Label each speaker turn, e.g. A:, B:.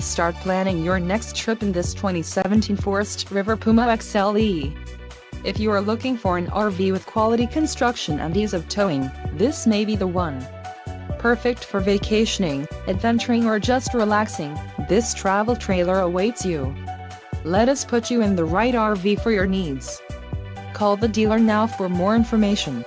A: Start planning your next trip in this 2017 Forest River PUMA XLE. If you are looking for an RV with quality construction and ease of towing, this may be the one. Perfect for vacationing, adventuring or just relaxing, this travel trailer awaits you. Let us put you in the right RV for your needs. Call the dealer now for more information.